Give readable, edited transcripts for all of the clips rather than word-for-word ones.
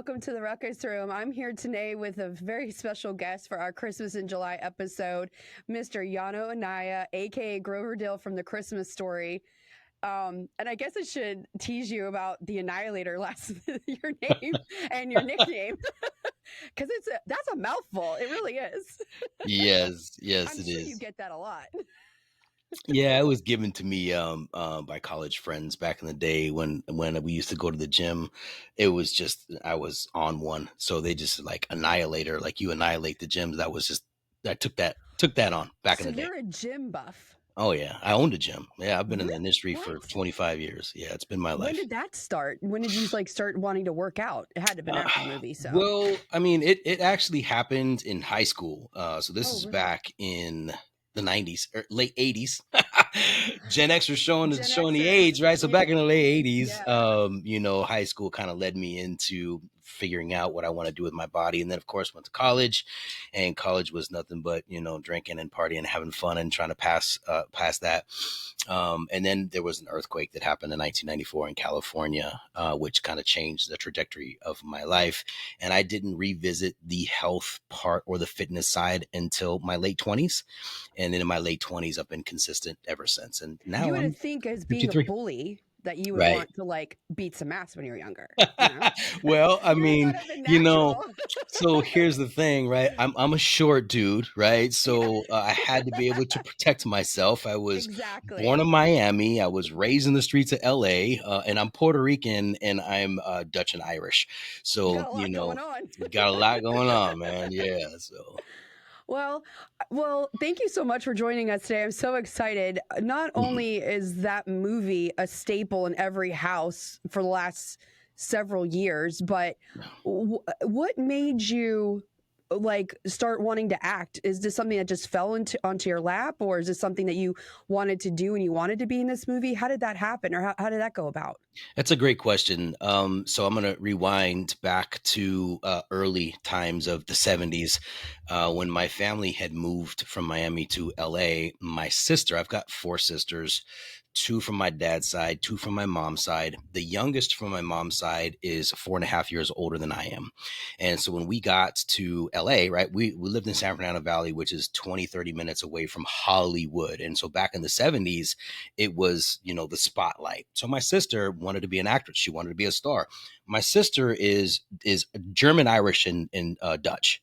welcome to the Ruckus Room. I'm here today with a very special guest for our Christmas in July episode, Mr. Yano Anaya, aka Grover Dill from The Christmas Story. And I guess I should tease you about the Annihilator last your name and your nickname because that's a mouthful. It really is. Yes, I'm it sure you is. get that a lot. Yeah, it was given to me by college friends back in the day when we used to go to the gym. It was just I was on one, so they just like annihilator, like you annihilate the gyms. That was just I took that on back in So the day. you're a gym buff. Oh yeah, I owned a gym. Yeah, I've been in the Really? industry What? for 25 years. Yeah, it's been my When life. did that start? When did you start wanting to work out? It had to have been Uh, after the movie, so. well, I mean, it actually happened in high school. So this Oh, is really? back in the 90s or late 80s. Gen X was Gen showing the Xers. age, right? So Yeah. back in the late 80s, Yeah. high school kind of led me into figuring out what I want to do with my body. And then of course went to college, and college was nothing but, drinking and partying, having fun and trying to pass that. And then there was an earthquake that happened in 1994 in California, which kind of changed the trajectory of my life. And I didn't revisit the health part or the fitness side until my late 20s. And then in my late 20s, I've been consistent ever since. And You now would I'm think as being a 53. bully that you would Right. want to like beat some ass when you were younger, you know? Well, I Wouldn't that mean, have been you know, natural? so here's the thing, right? I'm a short dude, right? Yeah, So I had to be able to protect myself. I was born exactly. in Miami. I was raised in the streets of LA, and I'm Puerto Rican and I'm Dutch and Irish. You So, got a lot going on. got a lot going on, man. Yeah. So, Well, thank you so much for joining us today. I'm so excited. Not mhm. only is that movie a staple in every house for the last several years, but what made you like start wanting to act? Is this something that just fell onto your lap, or is this something that you wanted to do and you wanted to be in this movie? How did that happen, or how did that go about? That's a great question. So I'm going to rewind back to early times of the 70s when my family had moved from Miami to LA. My sister, I've got four sisters, two from my dad's side, two from my mom's side. The youngest from my mom's side is 4.5 years older than I am. And so when we got to LA, right, we lived in San Fernando Valley, which is 20-30 minutes away from Hollywood. And so back in the 70s, it was, the spotlight. So my sister wanted to be an actress. She wanted to be a star. My sister is German, Irish, and Dutch.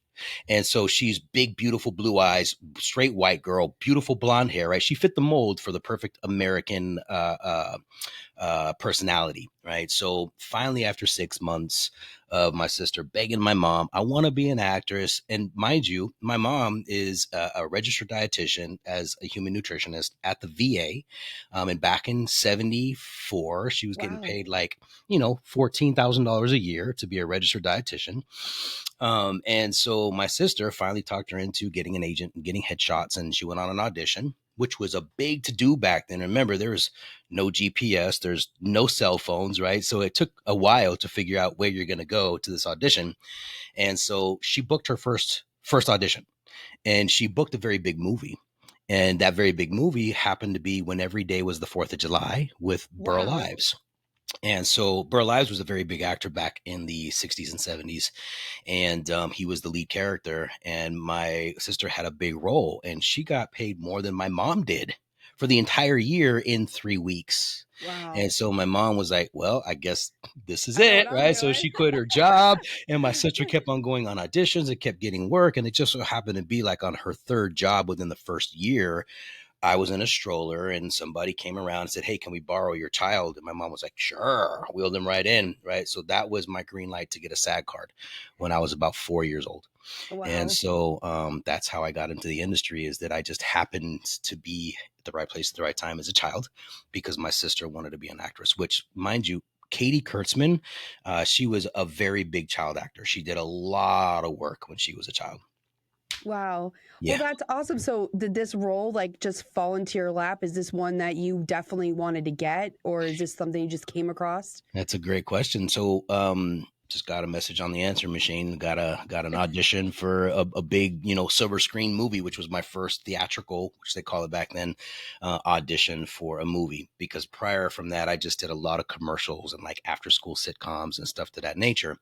And so she's big, beautiful blue eyes, straight white girl, beautiful blonde hair, right? She fit the mold for the perfect American personality, right? So finally, after 6 months of my sister begging my mom, I want to be an actress. And mind you, my mom is a registered dietitian as a human nutritionist at the VA. And back in 74, she was getting Wow. paid like, $14,000 a year to be a registered dietitian. And so my sister finally talked her into getting an agent and getting headshots. And she went on an audition, which was a big to do back then. Remember, there was no GPS, there's no cell phones, right? So it took a while to figure out where you're going to go to this audition. And so she booked her first audition, and she booked a very big movie. And that very big movie happened to be when every day was the 4th of July with Burl Wow. Ives. And so Burl Ives was a very big actor back in the 60s and 70s, and he was the lead character. And my sister had a big role, and she got paid more than my mom did for the entire year in 3 weeks. Wow. And so my mom was like, well, I guess this is I know what it, I'm right? So doing. she quit her job, and my sister kept on going on auditions and kept getting work. And it just so happened to be like on her third job within the first year, I was in a stroller and somebody came around and said, hey, can we borrow your child? And my mom was like, sure, wheeled him right in. Right. So that was my green light to get a SAG card when I was about 4 years old. And Wow. so that's how I got into the industry, is that I just happened to be at the right place at the right time as a child because my sister wanted to be an actress, which, mind you, Katie Kurtzman, she was a very big child actor. She did a lot of work when she was a child. Wow. Well, Yeah. that's awesome. So, did this role like just fall into your lap? Is this one that you definitely wanted to get, or is this something you just came across? That's a great question. So, just got a message on the answer machine. Got an audition for a big, silver screen movie, which was my first theatrical, which they call it back then, audition for a movie. Because prior from that, I just did a lot of commercials and like after school sitcoms and stuff to that nature.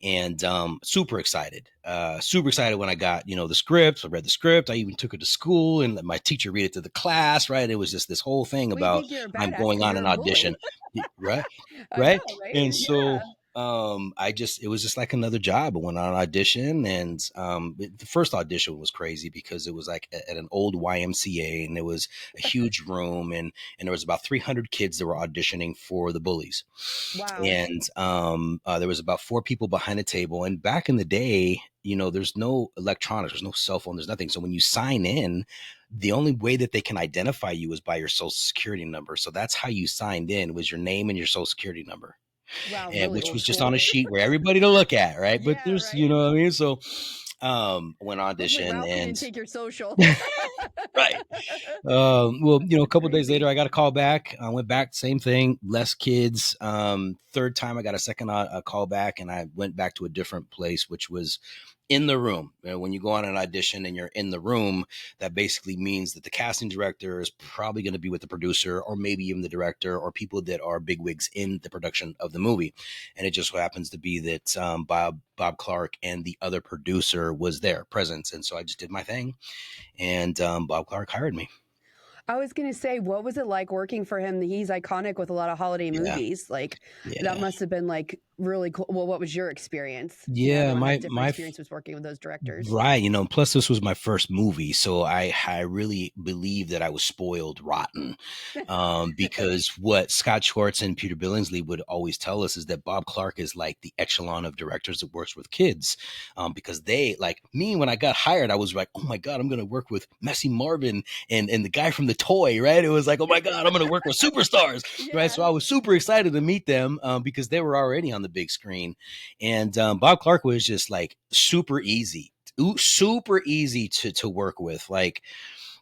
And super excited when I got the script. I read the script. I even took it to school and let my teacher read it to the class. Right? It was just this whole thing Well, you about think you're a I'm badass going because on you're an a audition, bully. right? I Right? know, And right? so Yeah. it was just like another job. I went on an audition, and the first audition was crazy because it was like at an old YMCA, and it was a huge room, and there was about 300 kids that were auditioning for the bullies. Wow. And there was about four people behind a table. And back in the day, there's no electronics, there's no cell phone, there's nothing. So when you sign in, the only way that they can identify you is by your social security number. So that's how you signed in, was your name and your social security number, Wow, and really which old was just on school. a sheet where everybody to look at, right? But Yeah, there's, right. what I mean. So went Hopefully audition Ralphie and didn't take your social. right. Well, a That's couple of days later, crazy. I got a call back. I went back, same thing, less kids. Third time, I got a second call back, and I went back to a different place, which was in the room. When you go on an audition and you're in the room, that basically means that the casting director is probably going to be with the producer, or maybe even the director, or people that are bigwigs in the production of the movie. And it just so happens to be that Bob Clark and the other producer was there present, and so I just did my thing, and Bob Clark hired me. I was gonna say, what was it like working for him? He's iconic with a lot of holiday Yeah, movies. Like that yeah, must have been like really cool. Well, what was your experience? yeah. Everyone has My different my experiences working with those directors. Right, plus this was my first movie, so I really believe that I was spoiled rotten, because what Scott Schwartz and Peter Billingsley would always tell us is that Bob Clark is like the echelon of directors that works with kids, because they like me. When I got hired, I was like, oh my god, I'm going to work with Messy Marvin and the guy from The Toy, right? It was like, oh my god, I'm going to work with superstars, right? Yeah. So I was super excited to meet them, because they were already on the big screen. And Bob Clark was just like super easy to work with. Like,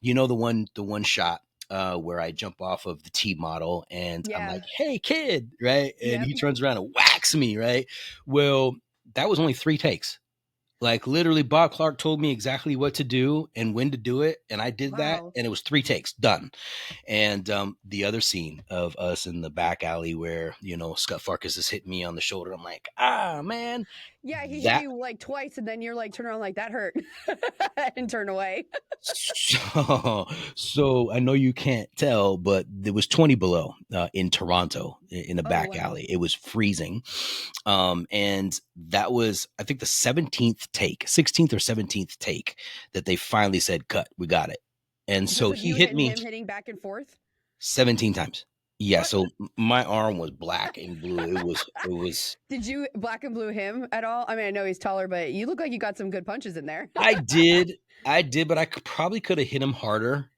the one shot where I jump off of the T model and I'm Yeah. like, hey kid, right? And Yep. he turns around and whacks me, right? Well, that was only 3 takes. Like literally, Bob Clark told me exactly what to do and when to do it, and I did that, Wow. and it was 3 takes done. And the other scene of us in the back alley where Scott Farkas is hitting me on the shoulder, I'm like, ah man, Yeah, he hit that you like twice, and then you're like, turn around like that hurt, and turn away. so I know you can't tell, but there was 20 below in Toronto in the Oh back wow. alley. It was freezing. And that was, I think, the 17th take, 16th or 17th take that they finally said, cut, we got it. And Just so with he you hit hitting me him, hitting back and forth. 17 times. Yeah. What? So my arm was black and blue. It was, Did you black and blue him at all? I mean, I know he's taller, but you look like you got some good punches in there. I did, but I probably could have hit him harder,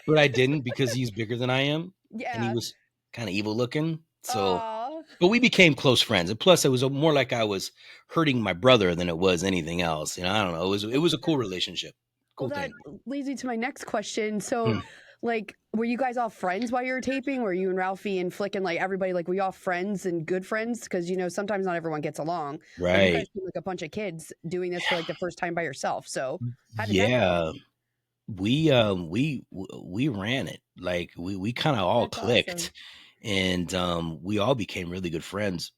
but I didn't because he's bigger than I am, and he Yeah. was kind of evil looking. So, Oh. but we became close friends, and plus, it was more like I was hurting my brother than it was anything else. I don't know. It was a cool relationship, Well, cool that thing. leads me to my next question. So, Hmm. like, were you guys all friends while you were taping? Were you and Ralphie and Flick and like everybody, like, were you all friends and good friends? Because, sometimes not everyone gets along. But you guys Right? seem like a bunch of kids doing this for like the first time by yourself. So, how did that go? Yeah. We ran it. Like we kind of all That's awesome. clicked, and we all became really good friends.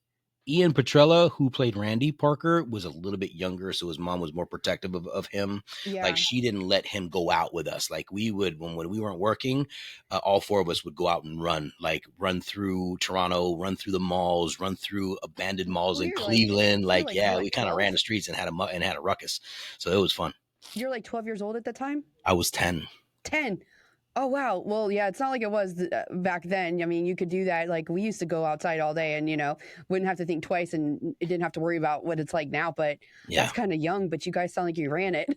Ian Petrella, who played Randy Parker, was a little bit younger, so his mom was more protective of him. Like, Yeah. she didn't let him go out with us. Like, we would, when we weren't working, all four of us would go out and run, like run through Toronto, run through the malls, run through abandoned malls Well, in Cleveland. you're Like, like, yeah, we what, kind of ran 12? the streets and had a ruckus. So it was fun. You're like 12 years old at the time? I was 10. 10. Oh wow. Well, yeah, it's not like it was back then. I mean, you could do that. Like we used to go outside all day and, wouldn't have to think twice and it didn't have to worry about what it's like now, but that's Yeah, kind of young, but you guys sound like you ran it.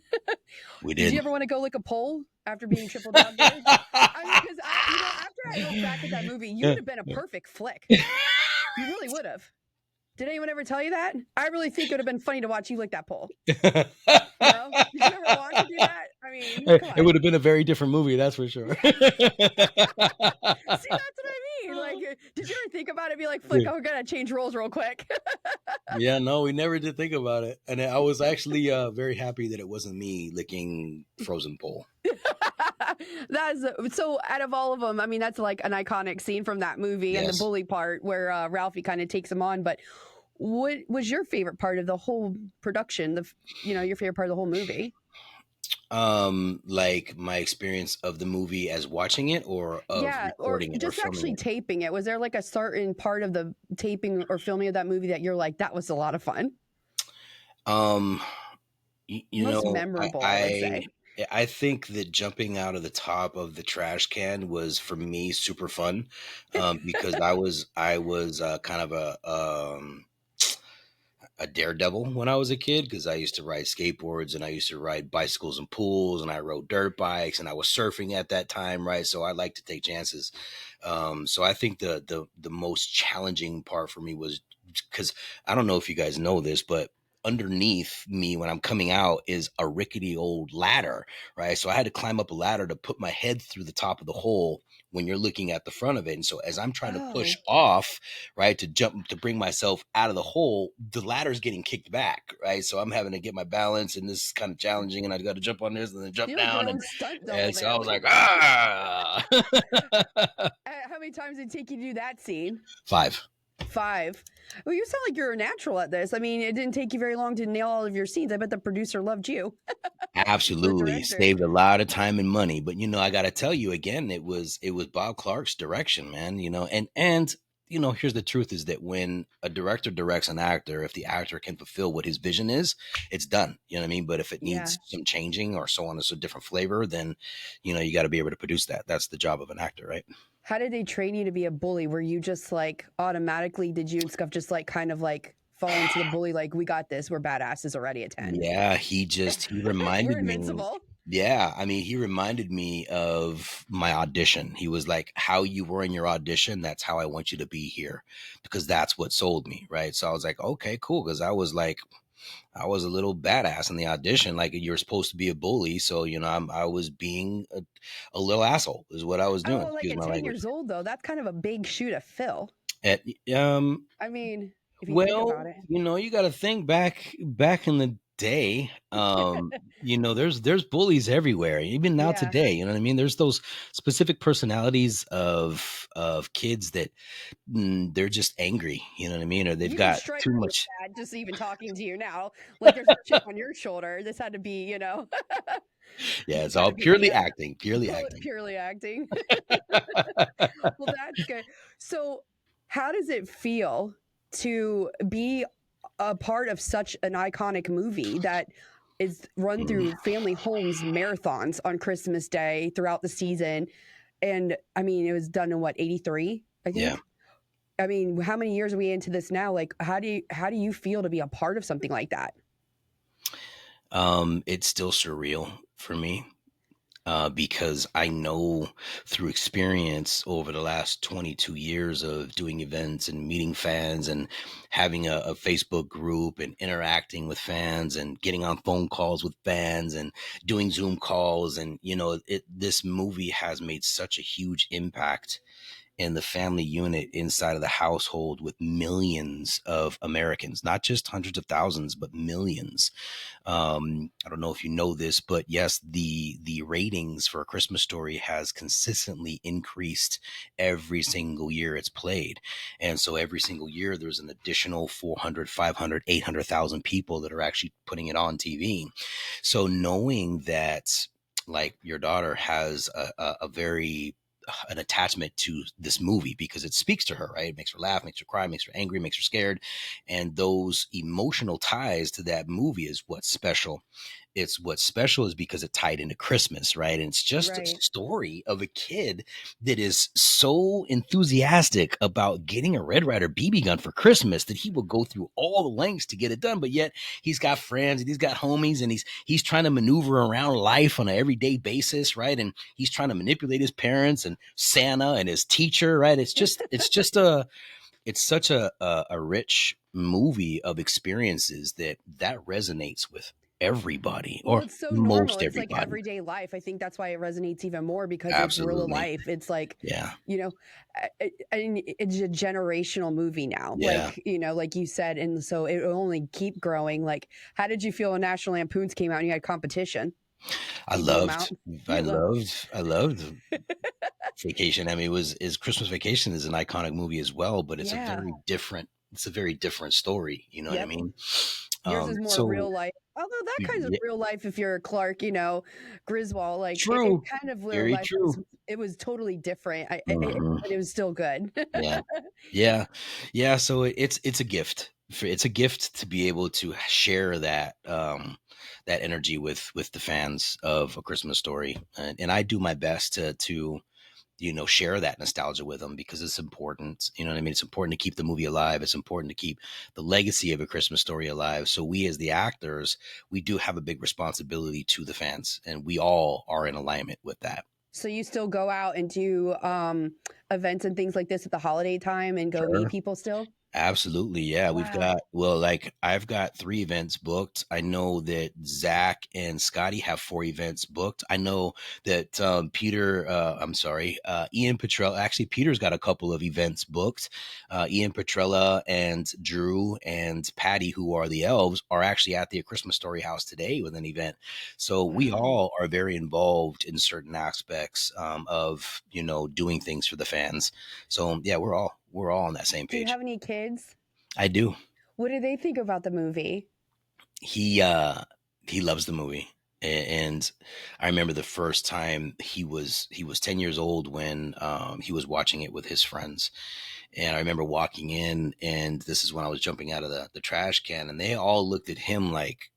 we Did did. you ever want to go lick a pole after being triple dog days? I mean, cuz after I look back at that movie, you would have been a perfect flick. You really would have. Did anyone ever tell you that? I really think it would have been funny to watch you lick that pole. No? Did you ever want to do that? I mean, come It on. would have been a very different movie, that's for sure. See, that's what I mean. Like, Did you ever think about it? Be like, Flick, I'm gonna change roles real quick. Yeah, no, we never did think about it. And I was actually very happy that it wasn't me licking frozen pole. That's so. Out of all of them, I mean, that's like an iconic scene from that movie, and the Yes. bully part where Ralphie kind of takes him on. But what was your favorite part of the whole production? Your favorite part of the whole movie? Like my experience of the movie as watching it or of Yeah, or recording it or just filming actually it. taping it. Was there like a certain part of the taping or filming of that movie that you're like, that was a lot of fun? Um, you Most know, memorable, I would say. I think that jumping out of the top of the trash can was for me super fun, because I was kind of a daredevil when I was a kid because I used to ride skateboards and I used to ride bicycles and pools and I rode dirt bikes and I was surfing at that time, right? So I like to take chances. So I think the most challenging part for me was because I don't know if you guys know this, but underneath me when I'm coming out is a rickety old ladder, right? So I had to climb up a ladder to put my head through the top of the hole when you're looking at the front of it. And so as I'm trying to push Oh, off, right, to jump to bring myself out of the hole, the ladder's getting kicked back, right? So I'm having to get my balance, and this is kind of challenging, and I got to jump on this and then jump you're like your down, own stunt double and so I there. was like, ah, How many times did it take you to do that scene? five. 5. Well, you sound like you're a natural at this. I mean, it didn't take you very long to nail all of your scenes. I bet the producer loved you, the Absolutely director. saved a lot of time and money, but I got to tell you again, it was Bob Clark's direction, man. And here's the truth: is that when a director directs an actor, if the actor can fulfill what his vision is, it's done. You know what I mean? But if it Yeah. needs some changing or so on, it's a different flavor, then you got to be able to produce that. That's the job of an actor, right? How did they train you to be a bully? Were you just like automatically, did you and Scuff just like kind of like fall into the bully, like, we got this, we're badasses already at 10? Yeah, he We're reminded me. invincible. Yeah, I mean, he reminded me of my audition. He was like, "How you were in your audition, that's how I want you to be here," because that's what sold me, right? So I was like, "Okay, cool," because I was a little badass in the audition. Like you're supposed to be a bully, so I was being a little asshole, is what I was doing. Oh, like Excuse at my 10 language. years old, though, that's kind of a big shoe to fill. At, I mean, if you think about Well, it. you got to think back in the day. There's bullies everywhere, even now Yeah. today. You know what I mean? There's those specific personalities of kids that they're just angry. You know what I mean? Or they've You can got strike too me with much. that just even talking to you now. Like there's a chip on your shoulder. This had to be, Yeah, it's had all to be like purely a acting. Purely acting. purely acting. Well, that's good. So, how does it feel to be a part of such an iconic movie that is run Mm, through family homes marathons on Christmas Day throughout the season? And I mean, it was done in what, 83, I yeah. think? I mean, how many years are we into this now? Like, how do you feel to be a part of something like that? It's still surreal for me. Because I know through experience over the last 22 years of doing events and meeting fans and having a Facebook group and interacting with fans and getting on phone calls with fans and doing Zoom calls. And, this movie has made such a huge impact in the family unit inside of the household with millions of Americans, not just hundreds of thousands, but millions. I don't know if you know this, but yes, the ratings for A Christmas Story has consistently increased every single year it's played. And so every single year there's an additional 400, 500, 800,000 people that are actually putting it on TV. So knowing that like your daughter has a very an attachment to this movie because it speaks to her, right? It makes her laugh, makes her cry, makes her angry, makes her scared. And those emotional ties to that movie is what's special. It's what's special is because it tied into Christmas, right? And it's just a Right. story of a kid that is so enthusiastic about getting a Red Ryder BB gun for Christmas that he will go through all the lengths to get it done. But yet he's got friends and he's got homies and he's trying to maneuver around life on an everyday basis, right? And he's trying to manipulate his parents and Santa and his teacher, right? It's such a rich movie of experiences that resonates with. everybody Well, or it's so normal. most It's like everybody. everyday life. I think that's why it resonates even more because it's real Absolutely. life. It's like, Yeah. you know, and it's a generational movie now. Yeah. Like, like you said, and so it will only keep growing. Like, how did you feel when National Lampoons came out and you had competition? I You blew them out. loved, I You love. loved, I loved Vacation. I mean, it was is Christmas Vacation is an iconic movie as well, but it's a Yeah. very different. It's a very different story. You know what I Yep. mean? Yours is more So real life. Although that kind of yeah, real life, if you're Clark, Griswold, like it true, kind of real very life. true. It was totally different. Hmm. But it was still good. Yeah, yeah, yeah. So it's a gift. It's a gift to be able to share that that energy with the fans of A Christmas Story, and I do my best to share that nostalgia with them because it's important. You know what I mean? It's important to keep the movie alive. It's important to keep the legacy of A Christmas Story alive. So we as the actors, we do have a big responsibility to the fans, and we all are in alignment with that. So you still go out and do events and things like this at the holiday time and go meet Sure. people still? Absolutely. Yeah. Wow. Like I've got 3 events booked. I know that Zach and Scotty have 4 events booked. I know that Ian Petrella, actually, Peter's got a couple of events booked. Ian Petrella and Drew and Patty, who are the elves, are actually at the A Christmas Story house today with an event. So we Wow. all are very involved in certain aspects of, doing things for the fans. So yeah, we're all on that same Do you page. have any kids? I do. What do they think about the movie? He loves the movie. And I remember the first time he was 10 years old when he was watching it with his friends. And I remember walking in, and this is when I was jumping out of the trash can, and they all looked at him like,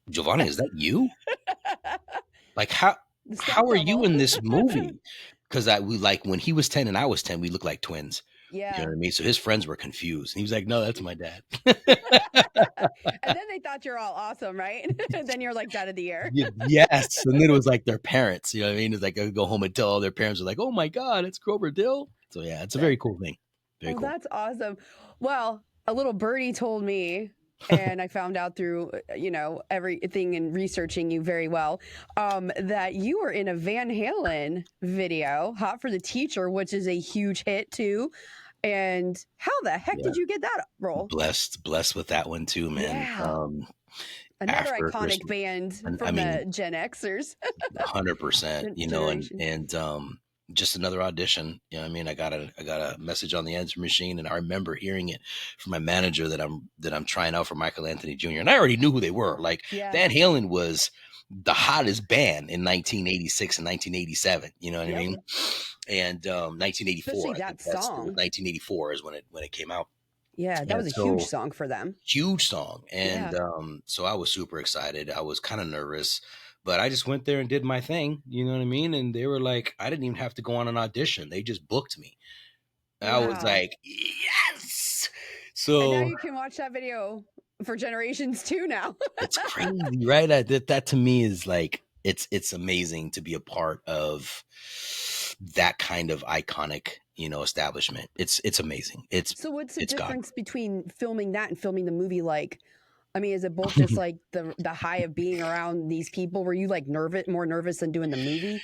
Giovanni, is that you? Like The stunt how are you double. in this movie? Because I we like when he was 10 and I was 10, we looked like twins. You know Yeah. what I mean? So his friends were confused. And he was like, no, that's my dad. And then they thought you're all awesome, right? Then you're like dad of the year. Yes. And then it was like their parents, you know what I mean? It's like I would go home and tell all their parents are like, oh my God, it's Grover Dill. So yeah, it's a very cool thing. Very Oh, cool. that's awesome. Well, a little birdie told me, and I found out through, everything and researching you very well, that you were in a Van Halen video, Hot for the Teacher, which is a huge hit too. And how the heck Yeah. did you get that role? Blessed with that one too, man. Yeah. Another After iconic Christmas. band And I from mean, the Gen Xers 100%, generation. and just another audition. You know what I mean? I got a message on the answer machine, and I remember hearing it from my manager that I'm trying out for Michael Anthony Jr. And I already knew who they were. Like Yeah. Van Halen was the hottest band in 1986 and 1987. You know what I Yep. mean? And 1984, Especially I think that it was song. 1984 is when it came out. Yeah, that And was a huge so song for them. huge song. And Yeah. so I was super excited. I was kind of nervous, but I just went there and did my thing. You know what I mean? And they were like, I didn't even have to go on an audition. They just booked me. I was Wow. like, yes. And now So you can watch that video for generations too now. it's crazy, right? That to me is like, it's amazing to be a part of that kind of iconic, establishment. It's amazing. It's So what's the it's God. difference between filming that and filming the movie like? I mean, is it both just like the high of being around these people? Were you like more nervous than doing the movie?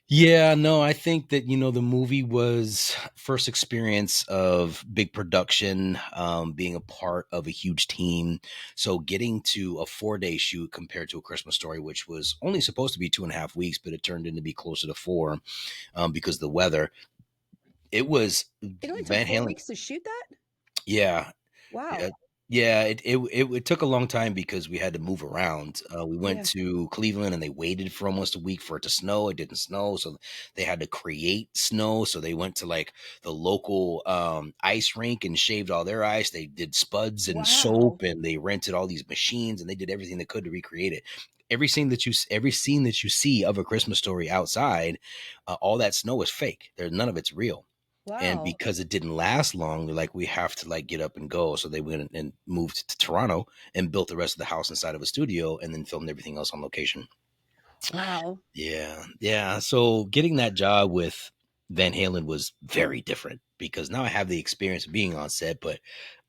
Yeah, no, I think that, the movie was first experience of big production, being a part of a huge team. So getting to a 4-day shoot compared to A Christmas Story, which was only supposed to be 2.5 weeks, but it turned into be closer to 4, because of the weather. It was It only took Van four Halen. weeks to shoot that? Yeah, Wow. yeah, yeah. It took a long time because we had to move around. We went Yeah. to Cleveland and they waited for almost a week for it to snow. It didn't snow, so they had to create snow. So they went to like the local ice rink and shaved all their ice. They did spuds and Wow. soap, and they rented all these machines, and they did everything they could to recreate it. Every scene that you see of A Christmas Story outside, all that snow is fake. None of it's real. And Wow. because it didn't last long, they're like, we have to like get up and go. So they went and moved to Toronto and built the rest of the house inside of a studio and then filmed everything else on location. Wow. Yeah. Yeah. So getting that job with Van Halen was very different because now I have the experience of being on set, but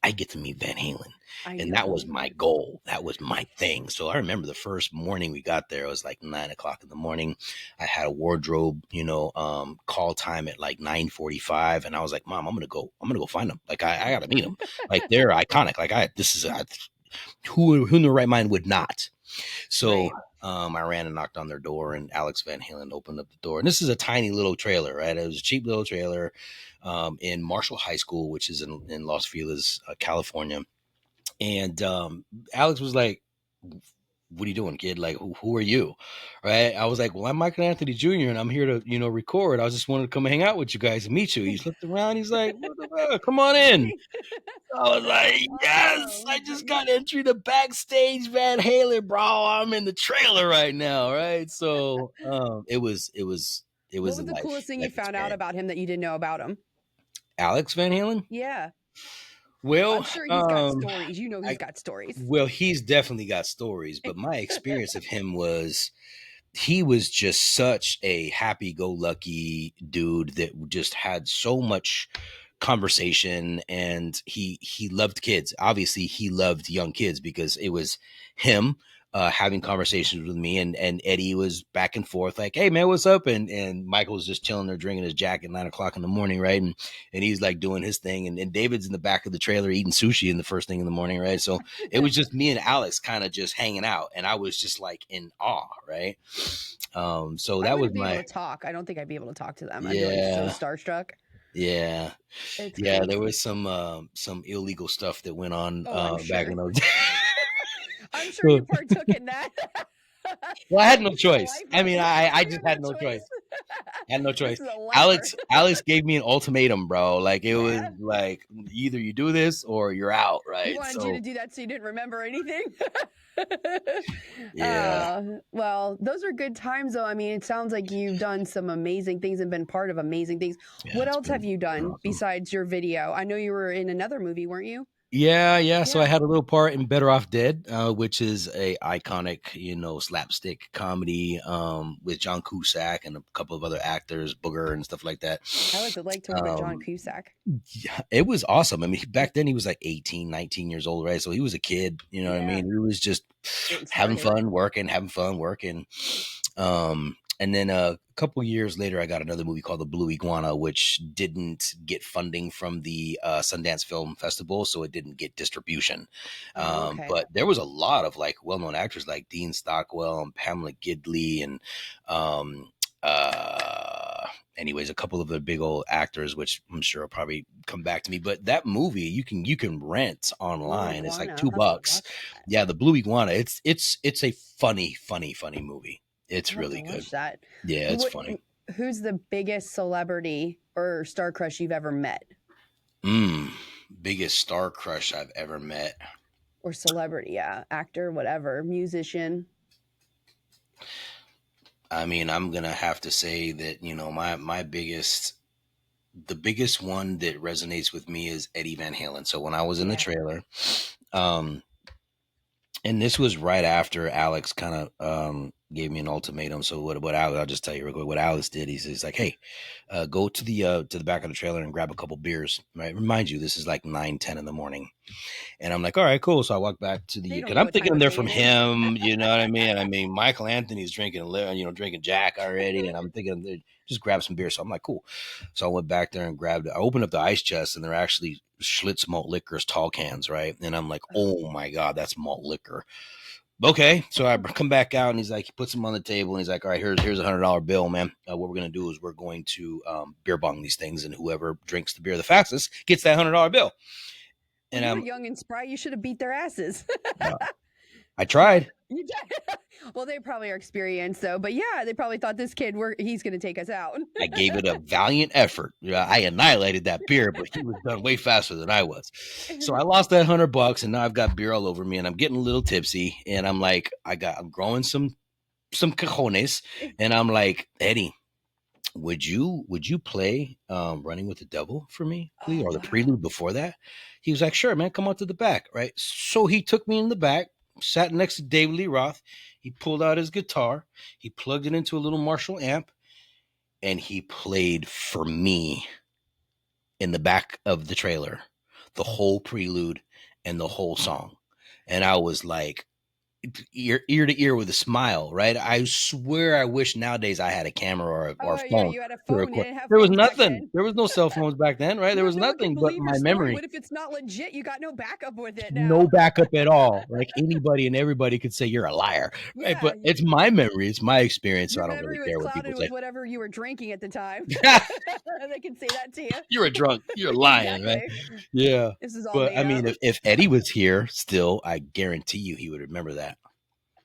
I get to meet Van Halen. I And that was know. my goal. That was my thing. So I remember the first morning we got there, it was like 9 o'clock in the morning. I had a wardrobe, call time at like 9:45. And I was like, Mom, I'm gonna go find them. Like I gotta meet them. Like they're iconic. Like who in their right mind would not? So Right. I ran and knocked on their door, and Alex Van Halen opened up the door. And this is a tiny little trailer, right? It was a cheap little trailer in Marshall High School, which is in Los Feliz, California. And Alex was like, "What are you doing, kid? Like, who are you?" Right? I was like, "Well, I'm Michael Anthony Jr. and I'm here to, record. I just wanted to come hang out with you guys and meet you." He looked around. He's like, "What the fuck? Come on in." I was like, yes, Oh, I just got entry to backstage Van Halen, bro. I'm in the trailer right now, right? So it was what a was the coolest thing you life found out experience. about him that you didn't know about him? Alex Van Halen? Yeah. I'm Well, sure he's got stories. You know he's I got stories. well, he's definitely got stories, but my experience of him was he was just such a happy-go-lucky dude that just had so much conversation, and he loved kids. Obviously he loved young kids because it was him having conversations with me, and Eddie was back and forth like, "Hey man, what's up?" And Michael was just chilling there drinking his Jack at 9 o'clock in the morning, right? And he's like doing his thing, and David's in the back of the trailer eating sushi in the first thing in the morning, right? So it was just me and Alex kind of just hanging out, and I was just like in awe, right? So I that was wouldn't be able my to talk. I don't think I'd be able to talk to them. I'd be like so yeah. starstruck. Yeah, It's yeah, there crazy. was some illegal stuff that went on Oh, I'm back sure. in those days. I'm sure you So, partook in that. well, I had no This is a choice. I lifer. mean, Oh, I you just have had no no choice. choice. I had no This choice. is a lifer. Alex gave me an ultimatum, bro. Like it was Yeah. like either you do this or you're out, He right? wanted you to So do that so you didn't remember anything. yeah, Well, those are good times, though. I mean, it sounds like you've done some amazing things and been part of amazing things. yeah, What it's else have you been done awesome. besides your video? I know you were in another movie, weren't you? Yeah, yeah. So I Yeah. had a little part in Better Off Dead, which is a iconic, slapstick comedy with John Cusack and a couple of other actors, Booger and stuff like that. How was it like to work with John Um, Cusack? yeah, it was awesome. I mean, back then he was like 18, 19 years old, right? So he was a kid, you know what I Yeah. mean? He was just Getting having started. fun working, having fun working. And then a couple years later, I got another movie called The Blue Iguana, which didn't get funding from the Sundance Film Festival, so it didn't get distribution. Oh, okay. But there was a lot of like well-known actors like Dean Stockwell and Pamela Gidley and um, uh, anyways, a couple of the big old actors, which I'm sure will probably come back to me. But that movie you can rent Blue online. It's like Iguana. I'll two have to bucks. watch that. Yeah, the Blue Iguana. It's a funny movie. It's I'll have to really good. watch that. Yeah, it's What? funny. Who's the biggest celebrity or star crush you've ever met? Mm, biggest star crush I've ever met. Or celebrity, yeah, actor, whatever, musician. I mean, I'm gonna have to say that my the biggest one that resonates with me is Eddie Van Halen. So when I was in the Yeah. trailer, um, and this was right after Alex kind of gave me an ultimatum. So what I'll just tell you real quick. What Alex did, he says like, "Hey, go to the back of the trailer and grab a couple beers." Right, remind you, this is like 9, 10 in the morning. And I'm like, all right, cool. So I walk back to They the, don't cause know I'm what time thinking of they're day from it is. him, you know what I mean? I mean, Michael Anthony's drinking Jack already. And I'm thinking they just grab some beer. So I'm like, cool. So I went back there and I opened up the ice chest and they're actually Schlitz malt liquors, tall cans. Right. And I'm like, oh my God, that's malt liquor. Okay. So I come back out and he's like, he puts them on the table and he's like, all right, here's $100 bill, man. What we're going to do is we're going to beer bong these things, and whoever drinks the beer the fastest gets that $100 bill. Well, And you were young and spry. You should have beat their asses. uh, I tried. You did. Well, they probably are experienced though, but yeah, they probably thought this kid, he's going to take us out. I gave it a valiant effort. Yeah, I annihilated that beer, but he was done way faster than I was. So I lost that $100, and now I've got beer all over me, and I'm getting a little tipsy. And I'm like, I'm growing some cajones, and I'm like, Eddie, would you play Running with the Devil for me, please, Oh or the wow. prelude before that? He was like, sure, man, come on to the back, right? So he took me in the back, sat next to David Lee Roth. He pulled out his guitar, he plugged it into a little Marshall amp, and he played for me in the back of the trailer the whole prelude and the whole song. And I was like, ear to ear with a smile, right? I swear I wish nowadays I had a camera or a Oh, yeah, phone you had a to phone. You record. didn't have There was phones back nothing. then. There was no cell phones back then, right? There No, was no one can nothing but believe your my story. memory. What if it's not legit? You got no backup with it No now. backup at all. Like anybody and everybody could say you're a liar, right? Yeah, But it's my memory, it's my experience, so your I don't really memory was care what people clouded say. with whatever you were drinking at the time. They can say that to you. You're a drunk. You're lying, right? Exactly. Yeah. This is all But made I up. mean, if Eddie was here still, I guarantee you he would remember that.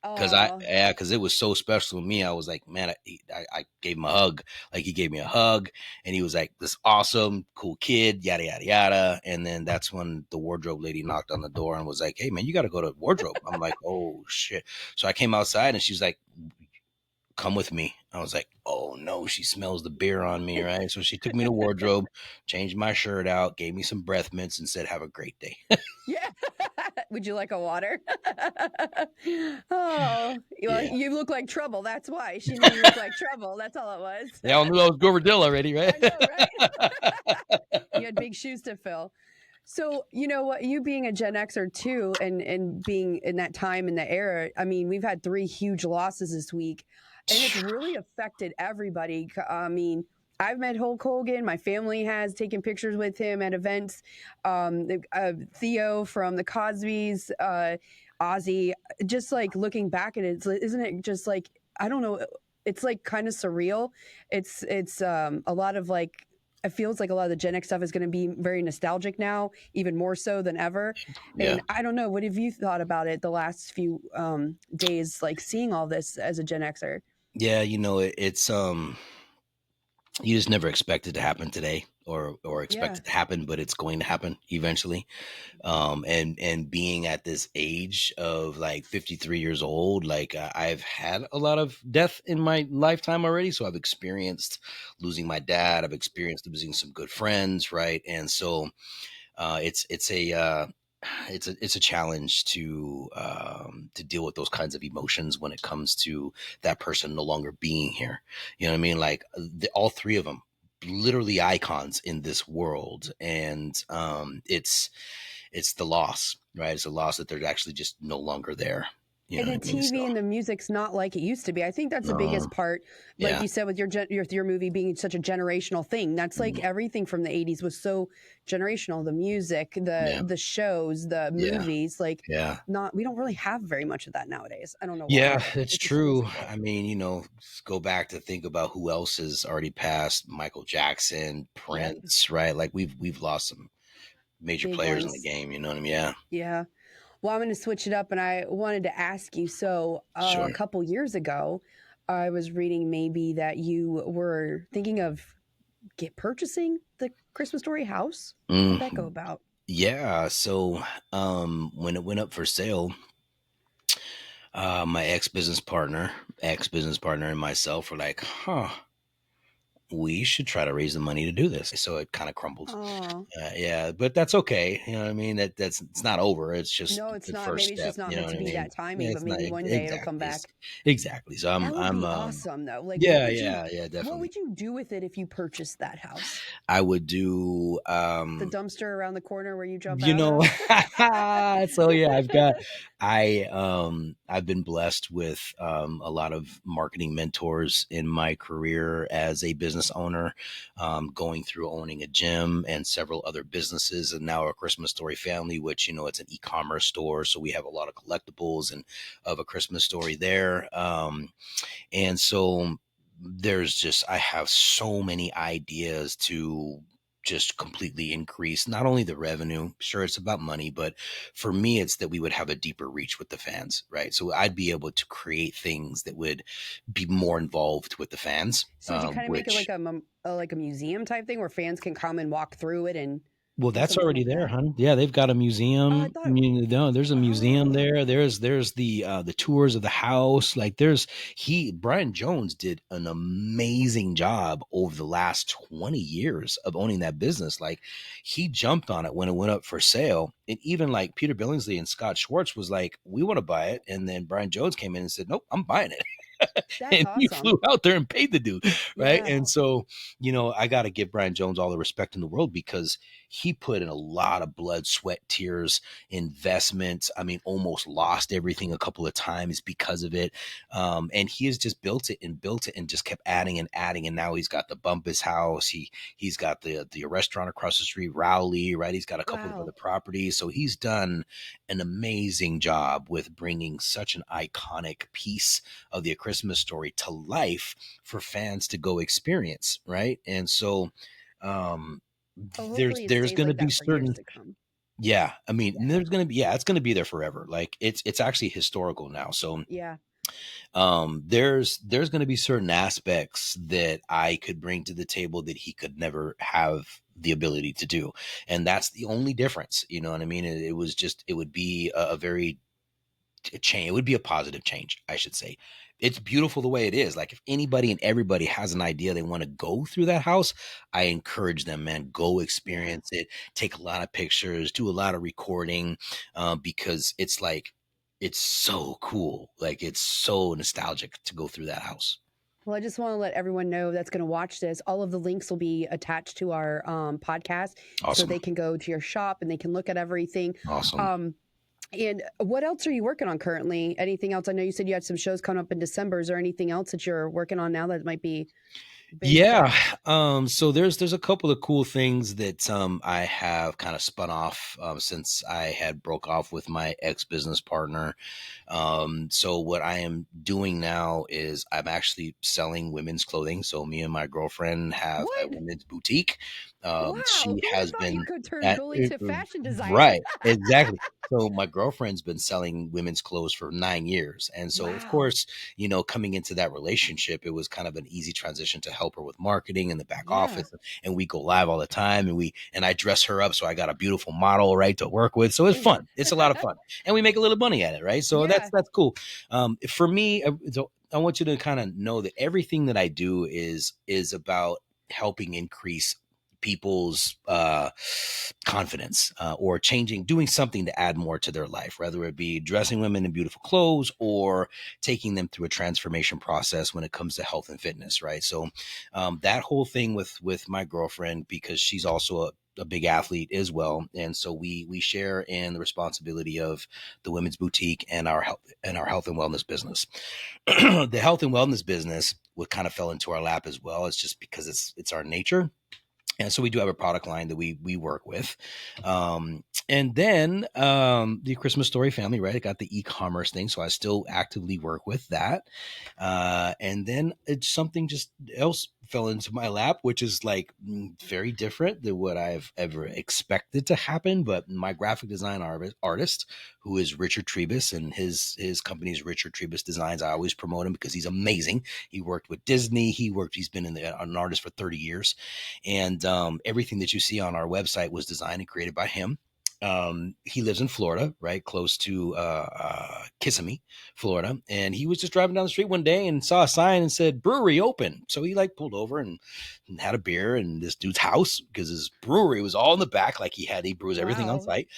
Oh, Because it was so special to me. I was like, man, I gave him a hug. Like he gave me a hug, and he was like, this awesome, cool kid, yada yada yada. And then that's when the wardrobe lady knocked on the door and was like, hey man, you got to go to wardrobe. I'm like, oh shit. So I came outside, and she's like, come with me. I was like, oh no, she smells the beer on me, right? So she took me to wardrobe, changed my shirt out, gave me some breath mints, and said, have a great day. yeah. Would you like a water? Oh, well, Yeah. you look like trouble. That's why. She knew you looked like trouble. That's all it was. They all knew I was Grover Dill already, right? I know, right? You had big shoes to fill. So, you know what, you being a Gen Xer too, and being in that time in the era, I mean, we've had 3 huge losses this week, and it's really affected everybody. I mean, I've met Hulk Hogan. My family has taken pictures with him at events. Theo from the Cosbys, Ozzy. Just like looking back at it, isn't it just like, I don't know? It's like kind of surreal. It's a lot of like, it feels like a lot of the Gen X stuff is going to be very nostalgic now, even more so than ever. Yeah. And I don't know, what have you thought about it the last few days, like seeing all this as a Gen Xer? Yeah, it's you just never expect it to happen today or expect Yeah. it to happen, but it's going to happen eventually. And being at this age of like 53 years old, like I've had a lot of death in my lifetime already, so I've experienced losing my dad, I've experienced losing some good friends, right? And so it's a challenge to deal with those kinds of emotions when it comes to that person no longer being here. You know what I mean? Like all 3 of them, literally icons in this world, and it's the loss, right? It's a loss that they're actually just no longer there. You know And what the I mean? So TV and the music's not like it used to be. I think that's the biggest part. Like yeah, you said, with your movie being such a generational thing, that's like mhm, everything from the '80s was so generational. The music, yeah, the shows, the yeah, movies. Like, yeah. not we don't really have very much of that nowadays. I don't know why, Yeah, but it's it just feels true. like it. I mean, go back to think about who else has already passed. Michael Jackson, Yep, Prince, right? Like we've lost some major big players in the ones. game. You know what I mean? Yeah, Yeah. Well, I'm going to switch it up, and I wanted to ask you. So, a sure. couple years ago, I was reading maybe that you were thinking of purchasing the Christmas Story house. How'd that go Mhm. about? Yeah. So, when it went up for sale, my ex business partner, and myself were like, "Huh, we should try to raise the money to do this." So it kind of crumbled. Oh, Yeah, but that's okay. You know what I mean? That's it's not over. It's just no, it's the not. first Maybe it's step. just not You know meant what to I be mean? that timing, Yeah, but it's not maybe one day it'll come exactly. back. Exactly. So That would be awesome, though. Like, yeah, yeah, yeah, what definitely. would you do with it if you purchased that house? I would do The dumpster around the corner where you jump you out know of? so yeah, I've been blessed with a lot of marketing mentors in my career as a business owner, going through owning a gym and several other businesses, and now a Christmas Story family, which it's an e-commerce store, so we have a lot of collectibles and of a Christmas Story there. And so I have so many ideas to just completely increase not only the revenue, sure, it's about money, but for me, it's that we would have a deeper reach with the fans, right? So I'd be able to create things that would be more involved with the fans, So would you kind of make it which like a museum type thing where fans can come and walk through it and well, do that's something already like there, that? hon. Yeah, they've got a Oh, I museum. thought. No, there's a museum Oh, there. There's the tours of the house. Like there's he Brian Jones did an amazing job over the last 20 years of owning that business. Like he jumped on it when it went up for sale. And even like Peter Billingsley and Scott Schwartz was like, we want to buy it. And then Brian Jones came in and said, nope, I'm buying it. That's and you awesome. flew out there and paid the dude, right? Yeah. And so, I got to give Brian Jones all the respect in the world because he put in a lot of blood, sweat, tears, investments. I mean, almost lost everything a couple of times because of it. And he has just built it and just kept adding and adding. And now he's got the Bumpus house. He's got the restaurant across the street, Rowley, right? He's got a couple of other Wow. properties. So he's done an amazing job with bringing such an iconic piece of the A Christmas Story to life for fans to go experience, right? And so um Oh, there's hopefully it there's stays going to like be that for years certain, to come. yeah, I mean, Yeah. there's going to be, yeah, it's going to be there forever. Like it's actually historical now. So Yeah. there's going to be certain aspects that I could bring to the table that he could never have the ability to do, and that's the only difference. You know what I mean? It was just, it would be a very change. It would be a positive change, I should say. It's beautiful the way it is. Like if anybody and everybody has an idea they want to go through that house, I encourage them, man, go Yeah. experience it. Take a lot of pictures, do a lot of recording, because it's like it's so cool. Like it's so nostalgic to go through that house. Well, I just want to let everyone know that's going to watch this. All of the links will be attached to our podcast, so Awesome, they can go to your shop and they can look at everything. awesome. Um, and what else are you working on currently? Anything else? I know you said you had some shows coming up in December. Is there anything else that you're working on now that might be big Yeah. stuff? So there's a couple of cool things that I have kind of spun off since I had broke off with my ex business partner. So what I am doing now is I'm actually selling women's clothing. So me and my girlfriend have a What? women's boutique. Wow. She Who would have has thought you been could turn at, goalie to fashion designer? right, exactly. So my girlfriend's been selling women's clothes for 9 years. And so of Wow. course, coming into that relationship, it was kind of an easy transition to help her with marketing and the back Yeah. office. And we go live all the time, and I dress her up. So I got a beautiful model, right, to work with. So it's fun. It's a lot of fun. And we make a little money at it, right? So Yeah. that's cool. For me, so I want you to kind of know that everything that I do is about helping increase people's confidence, or doing something to add more to their life, whether it be dressing women in beautiful clothes or taking them through a transformation process when it comes to health and fitness, right? So that whole thing with my girlfriend, because she's also a big athlete as well, and so we share in the responsibility of the women's boutique and our health and wellness business. The health and wellness business what kind of fell into our lap as well. It's just because it's our nature, and so we do have a product line that we work with. And then the Christmas Story family, right? I got the e-commerce thing, so I still actively work with that. And then it's something just else fell into my lap, which is like very different than what I've ever expected to happen. But my graphic design artist, who is Richard Trebus, and his company is Richard Trebus Designs. I always promote him because he's amazing. He worked with Disney. He's been an artist for 30 years, and everything that you see on our website was designed and created by him. He lives in Florida, right, close to Kissimmee, Florida. And he was just driving down the street one day and saw a sign and said brewery open. So he like pulled over and had a beer in this dude's house because his brewery was all in the back. Like he brews everything on Wow. site.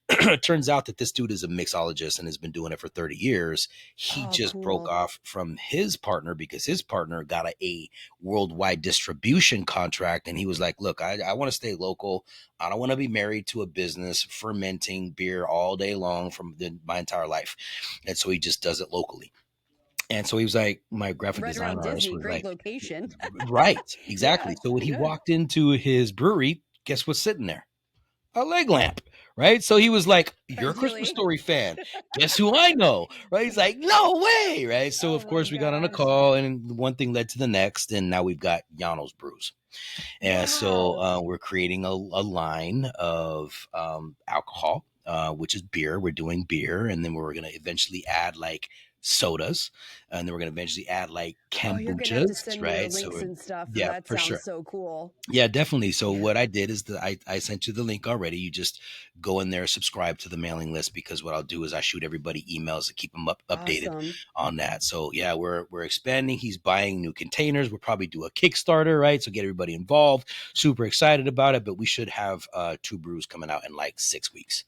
It turns out that this dude is a mixologist and has been doing it for 30 years. He Oh, just broke cool. off from his partner because his partner got a worldwide distribution contract. And he was like, look, I want to stay local. I don't want to be married to a business fermenting beer all day long my entire life. And so he just does it locally. And so he was like, my graphic Right design around artist Disney. was Great like, location. right, Yeah. exactly. So when he Good. walked into his brewery, guess what's sitting there? A leg lamp, right? So he was like, "You're a Christmas Really? Story fan. Guess who I know?" Right? He's like, "No way!" Right? So Oh of my course we got on a gosh. call, and one thing led to the next, and now we've got Yano's Brews, and so Wow. we're creating a line of alcohol, which is beer. We're doing beer, and then we're going to eventually add like sodas, and then we're going to eventually add like Oh, you're gonna have to kombuchas, send me the right? So links and stuff. yeah, That for sounds sure. so cool. Yeah, definitely. So Yeah. what I did is that I sent you the link already. You just go in there, subscribe to the mailing list, because what I'll do is I shoot everybody emails to keep them updated Awesome. on that. So yeah, we're expanding. He's buying new containers. We'll probably do a Kickstarter, right? So get everybody involved. Super excited about it. But we should have 2 brews coming out in like 6 weeks.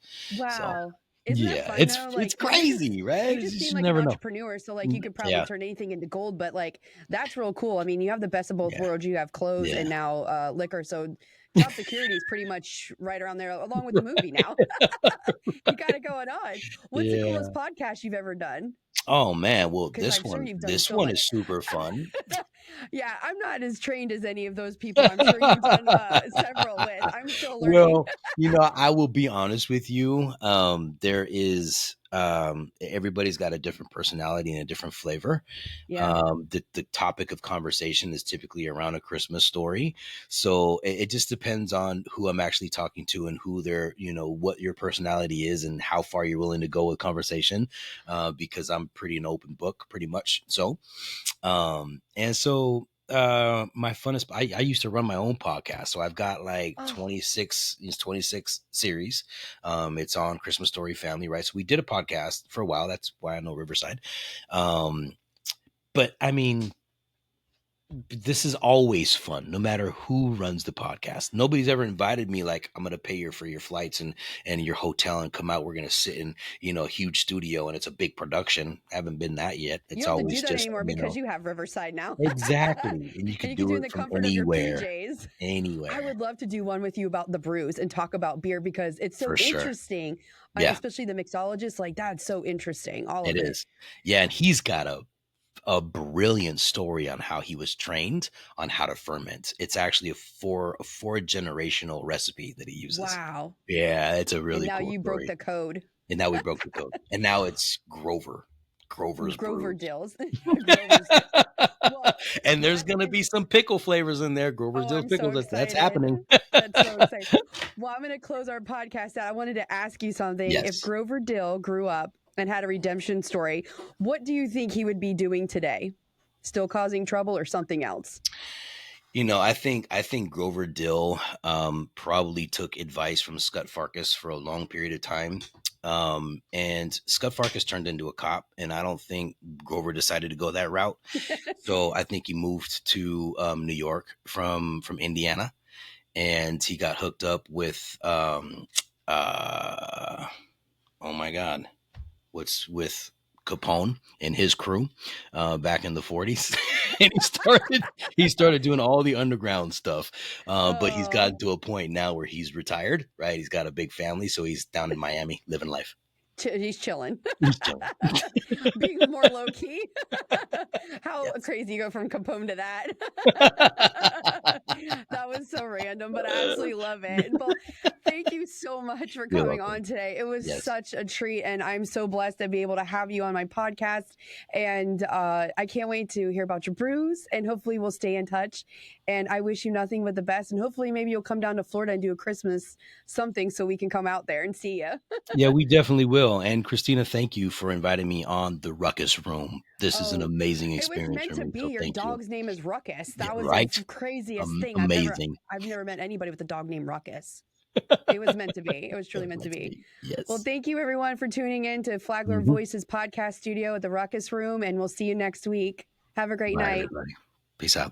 So Wow. Isn't that Yeah, fun though? it's Like crazy, right? you You just seem just like an never know. entrepreneur, so like you could probably Yeah, turn anything into gold. But like that's real cool. I mean, you have the best of both yeah, worlds. You have clothes yeah. and now liquor. So job security is pretty much right around there, along with the movie. Now you got it going on. What's the Yeah. coolest podcast you've ever done? Oh man, well Because I'm sure you've done this so one much. is super fun. Yeah, I'm not as trained as any of those people. I'm sure you've done several with. I'm still learning. Well, I will be honest with you. There is everybody's got a different personality and a different flavor. Yeah. The topic of conversation is typically around a Christmas story, so it just depends on who I'm actually talking to and who they're, what your personality is and how far you're willing to go with conversation. Because I'm pretty an open book, pretty much. And so my funnest I used to run my own podcast, so I've got like Oh, 26 series. It's on Christmas Story Family, right? So we did a podcast for a while. That's why I know Riverside. But I mean, this is always fun no matter who runs the podcast. Nobody's ever invited me like, I'm gonna pay you for your flights and your hotel and come out. We're gonna sit in a huge studio and it's a big production. I haven't been that yet. you It's don't have to do always that just anymore because you have Riverside now. exactly, and you And could you can do do it in it the from comfort of your anywhere. PJs. I Anywhere. would love to do one with you about the brews and talk about beer because it's so For sure. interesting, Yeah, especially the mixologist. Like, that's so interesting, all it of it. is. Yeah, and he's got a brilliant story on how he was trained on how to ferment. It's actually a four generational recipe that he uses. Wow. Yeah, it's a And really now cool you broke story. the code. And now we broke the code. And now it's Grover's Grover Brews. Dills. Grover's Dills. Well, And there's that gonna is be some pickle flavors in there. Grover's Oh, Dill's I'm so pickles. That's excited. happening. That's so exciting. Well, I'm going to close our podcast out. I wanted to ask you something. If Yes. Grover Dill grew up and had a redemption story, what do you think he would be doing today? Still causing trouble or something else? I think Grover Dill probably took advice from Scott Farkus for a long period of time. And Scott Farkus turned into a cop, and I don't think Grover decided to go that route. So I think he moved to New York from Indiana, and he got hooked up with oh my god, what's with Capone and his crew back in the 40s. And he started doing all the underground stuff. But he's Oh, gotten to a point now where he's retired, right? He's got a big family, so he's down in Miami living life. he's chilling. He's chilling. Being more low key. How Yes. crazy you go from Capone to that. That was so random, but I absolutely love it. Well, thank you so much for You're coming welcome. on today. It was Yes. such a treat, and I'm so blessed to be able to have you on my podcast. And I can't wait to hear about your brews, and hopefully we'll stay in touch. And I wish you nothing but the best. And hopefully maybe you'll come down to Florida and do a Christmas something so we can come out there and see you. Yeah, we definitely will. And Christina, thank you for inviting me on the Ruckus Room. This is an Oh, amazing it was experience meant for to me. be. So Your thank you. dog's name is Ruckus. Yeah, That was the right? craziest thing. Amazing. I've never met anybody with a dog named Ruckus. It was meant to be. It was truly meant to be. Well, Yes. thank you everyone for tuning in to Flagler Mhm. Voices podcast studio at the Ruckus Room, and we'll see you next week. Have a great Bye, night. everybody. Peace out.